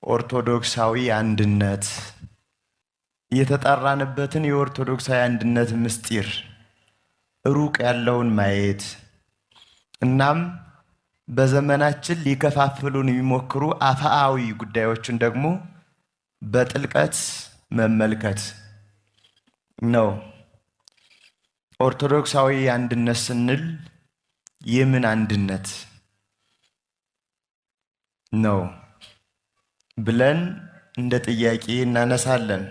ኦርቶዶክሳዊ አንድነት የተጠራንበትን የኦርቶዶክሳዊ አንድነት ምስጢር ሩቅ ያለውን ማየት እናም በዘመናችን ሊከፋፍሉን የሚሞክሩ አፋአዊ ጉዳዮችን ደግሞ በጥልቀት መመልከት ነው። ኦርቶዶክሳዊ አንድነት ስንል የምን አንድነት ነው ብለን እንደ ጥያቄ እናነሳለን።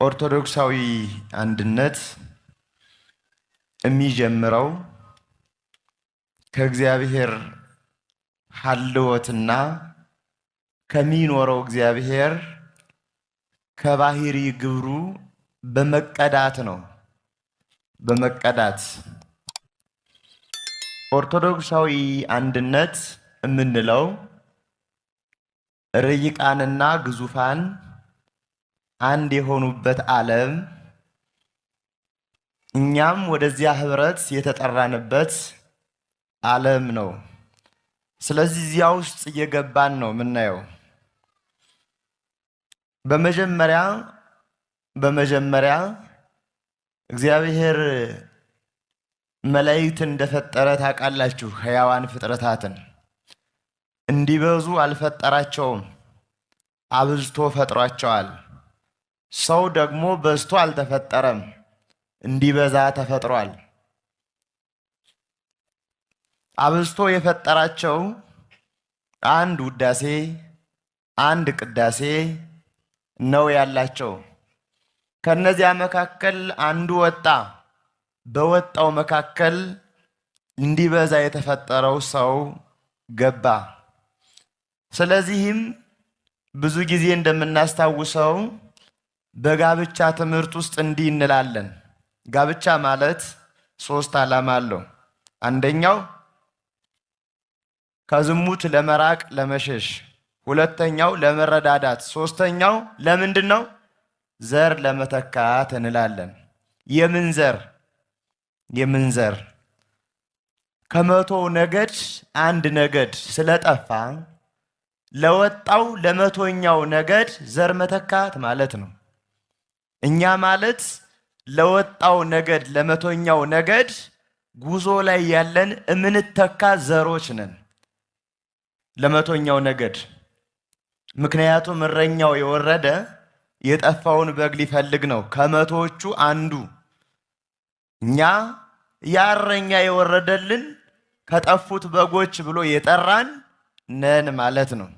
ኦርቶዶክሳዊ አንድነት የሚጀምረው ከእግዚአብሔር ሀልወትና ከሚኖረው እግዚአብሔር ከባህሪ ግብሩ በመቀዳት ነው። በመቀዳት ኦርቶዶክሳዊ አንድነት የምንለው ረቂቃንና ግዙፋን አንድ የሆኑበት ዓለም እኛም ወደዚያ ህብረት የተጠራንበት ዓለም ነው። ስለዚህ እዚያ ውስጥ እየገባን ነው የምናየው። በመጀመሪያ እግዚአብሔር መላእክትን እንደፈጠረ ታውቃላችሁ። ሕያዋን ፍጥረታትን እንዲበዙ አልፈጠራቸውም፣ አብዝቶ ፈጥሯቸዋል። ሰው ደግሞ በዝቶ አልተፈጠረም፣ እንዲበዛ ተፈጥሯል። አብዝቶ የፈጠራቸው አንድ ውዳሴ አንድ ቅዳሴ ነው ያላቸው። ከነዚያ መካከል አንዱ ወጣ። በወጣው መካከል እንዲበዛ የተፈጠረው ሰው ገባ። ስለዚህም ብዙ ጊዜ እንደምናስታውሰው በጋብቻ ትምህርት ውስጥ እንዲህ እንላለን። ጋብቻ ማለት 3 ዓላማ አለው። አንደኛው ከዝሙት ለመራቅ ለመሸሽ፣ ሁለተኛው ለመረዳዳት፣ ሶስተኛው ለምንድን ነው? ዘር ለመተካት እንላለን። የምን ዘር? የምን ዘር? ከ100 ነገድ አንድ ነገድ ስለጠፋ ለወጣው ለ100ኛው ነገድ ዘር መተካት ማለት ነው። እኛ ማለት ለወጣው ነገድ ለ100ኛው ነገድ ጉዞ ላይ ያለን እምንተካ ዘሮች ነን ለ100ኛው ነገድ። ምክንያቱም እረኛው የወረደ የጠፋውን በግ ሊፈልግ ነው። ከ100ዎቹ አንዱ እኛ ያረኛ የወረደልን ከጠፉት በጎች ብሎ የጠራን ነን ማለት ነው።